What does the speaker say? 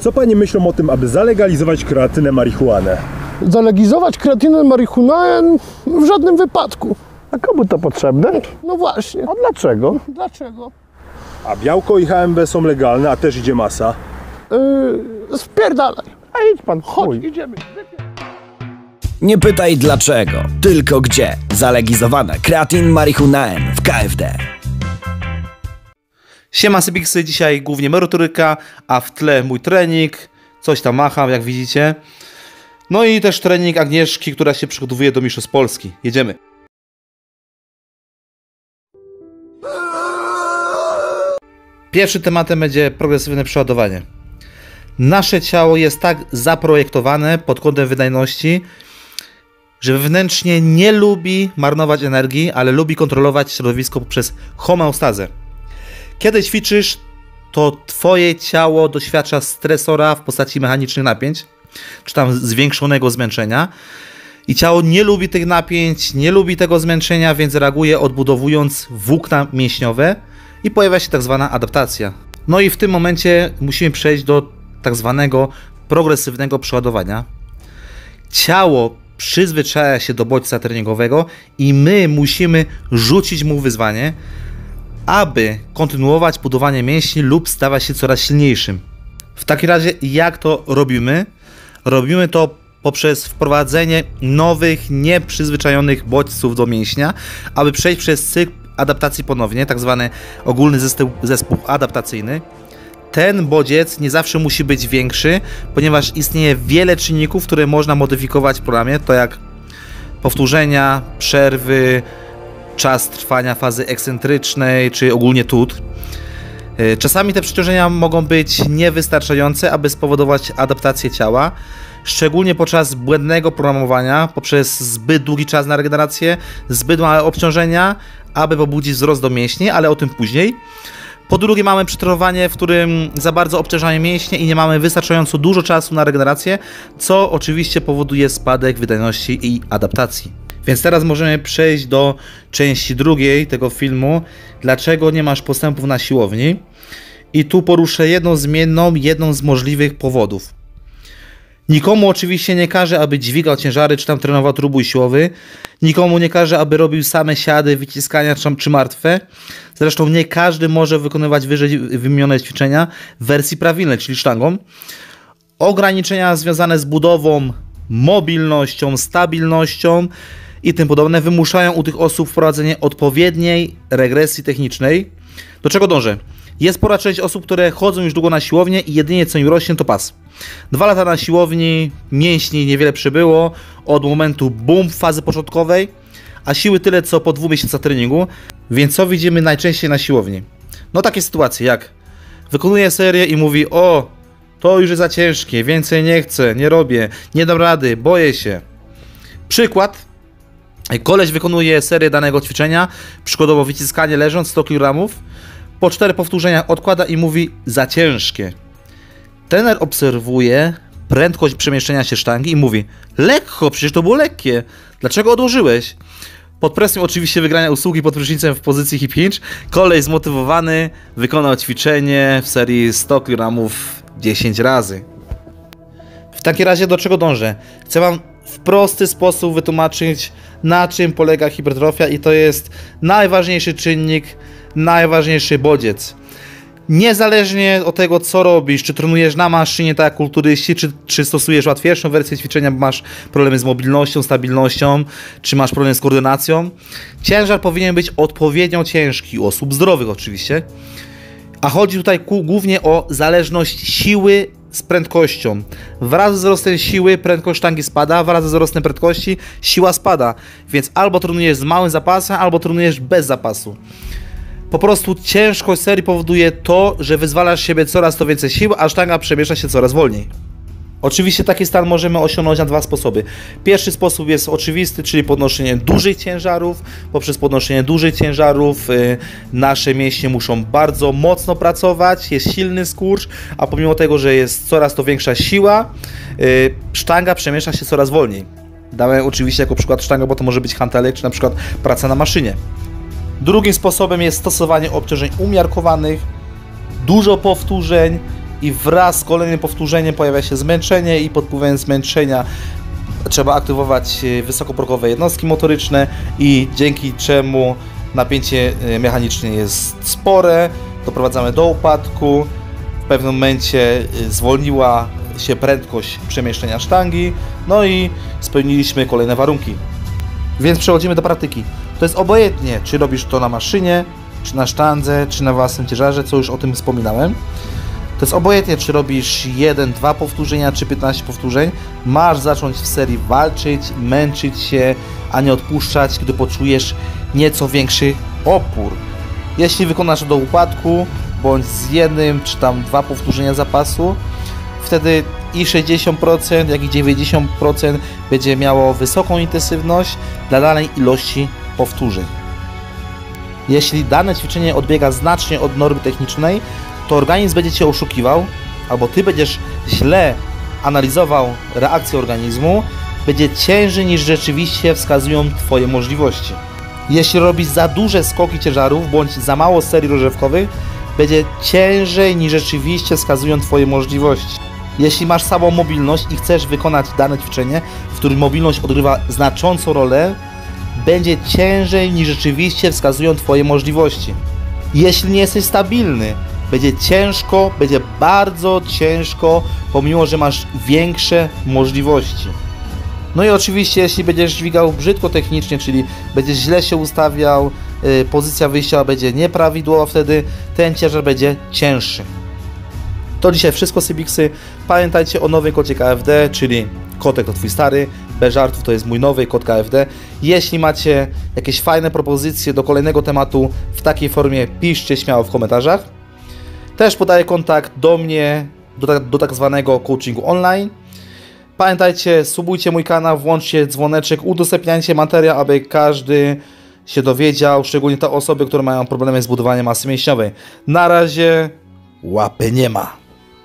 Co panie myślą o tym, aby zalegalizować kreatynę marihuanę? Zalegalizować kreatynę marihuanę w żadnym wypadku. A komu to potrzebne? No właśnie. A dlaczego? Dlaczego? A białko i HMB są legalne, a też idzie masa. Spierdalaj. A idź pan, Chodź, idziemy. Nie pytaj dlaczego, tylko gdzie. Zalegalizowana kreatyn marihuanaen w KFD. Siema Sybiksy, dzisiaj głównie merytoryka, a w tle mój trening. Coś tam macham, jak widzicie. No i też trening Agnieszki, która się przygotowuje do Mistrzostw Polski. Jedziemy. Pierwszym tematem będzie progresywne przeładowanie. Nasze ciało jest tak zaprojektowane pod kątem wydajności, że wewnętrznie nie lubi marnować energii, ale lubi kontrolować środowisko poprzez homeostazę. Kiedy ćwiczysz, to twoje ciało doświadcza stresora w postaci mechanicznych napięć, czy tam zwiększonego zmęczenia. I ciało nie lubi tych napięć, nie lubi tego zmęczenia, więc reaguje odbudowując włókna mięśniowe i pojawia się tak zwana adaptacja. No i w tym momencie musimy przejść do tak zwanego progresywnego przeładowania. Ciało przyzwyczaja się do bodźca treningowego i my musimy rzucić mu wyzwanie, aby kontynuować budowanie mięśni lub stawać się coraz silniejszym. W takim razie jak to robimy? Robimy to poprzez wprowadzenie nowych, nieprzyzwyczajonych bodźców do mięśnia, aby przejść przez cykl adaptacji ponownie, tak zwany ogólny zespół adaptacyjny. Ten bodziec nie zawsze musi być większy, ponieważ istnieje wiele czynników, które można modyfikować w programie, to jak powtórzenia, przerwy, czas trwania fazy ekscentrycznej, czy ogólnie tut. Czasami te przeciążenia mogą być niewystarczające, aby spowodować adaptację ciała, szczególnie podczas błędnego programowania, poprzez zbyt długi czas na regenerację, zbyt małe obciążenia, aby pobudzić wzrost do mięśni, ale o tym później. Po drugie, mamy przetrenowanie, w którym za bardzo obciążamy mięśnie i nie mamy wystarczająco dużo czasu na regenerację, co oczywiście powoduje spadek wydajności i adaptacji. Więc teraz możemy przejść do części drugiej tego filmu. Dlaczego nie masz postępów na siłowni? I tu poruszę jedną zmienną, jedną z możliwych powodów. Nikomu oczywiście nie każe, aby dźwigał ciężary, czy tam trenował trójbój siłowy. Nikomu nie każe, aby robił same siady, wyciskania czy martwe. Zresztą nie każdy może wykonywać wyżej wymienione ćwiczenia w wersji prawilnej, czyli sztangą. Ograniczenia związane z budową, mobilnością, stabilnością i tym podobne wymuszają u tych osób wprowadzenie odpowiedniej regresji technicznej. Do czego dążę? Jest spora część osób, które chodzą już długo na siłownię i jedynie co im rośnie to pas. 2 lata na siłowni, mięśni niewiele przybyło od momentu boom fazy początkowej, a siły tyle co po 2 miesiącach treningu. Więc co widzimy najczęściej na siłowni? No takie sytuacje jak wykonuje serię i mówi: o, to już jest za ciężkie, więcej nie chcę, nie robię, nie dam rady, boję się. Przykład. Koleś wykonuje serię danego ćwiczenia, przykładowo wyciskanie leżąc 100 kg, po 4 powtórzeniach odkłada i mówi: za ciężkie. Trener obserwuje prędkość przemieszczenia się sztangi i mówi: lekko, przecież to było lekkie, dlaczego odłożyłeś? Pod presją oczywiście wygrania usługi pod prysznicem w pozycji hip hinge, koleś zmotywowany wykonał ćwiczenie w serii 100 kg 10 razy. W takim razie do czego dążę? Chcę wam w prosty sposób wytłumaczyć, na czym polega hipertrofia, i to jest najważniejszy czynnik, najważniejszy bodziec. Niezależnie od tego, co robisz, czy trenujesz na maszynie tak jak kulturyści, czy stosujesz łatwiejszą wersję ćwiczenia, bo masz problemy z mobilnością, stabilnością, czy masz problem z koordynacją, ciężar powinien być odpowiednio ciężki, u osób zdrowych oczywiście, a chodzi tutaj głównie o zależność siły z prędkością. Wraz ze wzrostem siły prędkość sztangi spada, wraz ze wzrostem prędkości siła spada, więc albo trenujesz z małym zapasem, albo trenujesz bez zapasu. Po prostu ciężkość serii powoduje to, że wyzwalasz z siebie coraz to więcej sił, a sztanga przemieszcza się coraz wolniej. Oczywiście taki stan możemy osiągnąć na 2 sposoby. Pierwszy sposób jest oczywisty, czyli podnoszenie dużych ciężarów. Poprzez podnoszenie dużych ciężarów nasze mięśnie muszą bardzo mocno pracować, jest silny skurcz, a pomimo tego, że jest coraz to większa siła, sztanga przemieszcza się coraz wolniej. Dałem oczywiście jako przykład sztangę, bo to może być hantelek, czy na przykład praca na maszynie. Drugim sposobem jest stosowanie obciążeń umiarkowanych, dużo powtórzeń i wraz z kolejnym powtórzeniem pojawia się zmęczenie i pod wpływem zmęczenia trzeba aktywować wysokoprogowe jednostki motoryczne i dzięki czemu napięcie mechaniczne jest spore, doprowadzamy do upadku, w pewnym momencie zwolniła się prędkość przemieszczenia sztangi, no i spełniliśmy kolejne warunki. Więc przechodzimy do praktyki. To jest obojętnie, czy robisz to na maszynie, czy na sztandze, czy na własnym ciężarze, co już o tym wspominałem. To jest obojętnie, czy robisz 1-2 powtórzenia, czy 15 powtórzeń. Masz zacząć w serii walczyć, męczyć się, a nie odpuszczać, gdy poczujesz nieco większy opór. Jeśli wykonasz do upadku, bądź z 1 czy tam 2 powtórzenia zapasu, wtedy i 60%, jak i 90% będzie miało wysoką intensywność dla danej ilości powtórzeń. Jeśli dane ćwiczenie odbiega znacznie od normy technicznej, to organizm będzie Cię oszukiwał, albo Ty będziesz źle analizował reakcję organizmu, będzie ciężej niż rzeczywiście wskazują Twoje możliwości. Jeśli robisz za duże skoki ciężarów, bądź za mało serii rozgrzewkowych, będzie ciężej niż rzeczywiście wskazują Twoje możliwości. Jeśli masz słabą mobilność i chcesz wykonać dane ćwiczenie, w którym mobilność odgrywa znaczącą rolę, będzie ciężej niż rzeczywiście wskazują Twoje możliwości. Jeśli nie jesteś stabilny, będzie ciężko, będzie bardzo ciężko, pomimo że masz większe możliwości. No i oczywiście, jeśli będziesz dźwigał brzydko technicznie, czyli będziesz źle się ustawiał, pozycja wyjścia będzie nieprawidłowa, wtedy ten ciężar będzie cięższy. To dzisiaj wszystko, Sybiksy. Pamiętajcie o nowym kodzie KFD, czyli Kotek to Twój stary, bez żartów to jest mój nowy kod KFD. Jeśli macie jakieś fajne propozycje do kolejnego tematu w takiej formie, piszcie śmiało w komentarzach. Też podaję kontakt do mnie, do tak zwanego coachingu online. Pamiętajcie, subujcie mój kanał, włączcie dzwoneczek, udostępniajcie materiał, aby każdy się dowiedział, szczególnie te osoby, które mają problemy z budowaniem masy mięśniowej. Na razie łapy nie ma.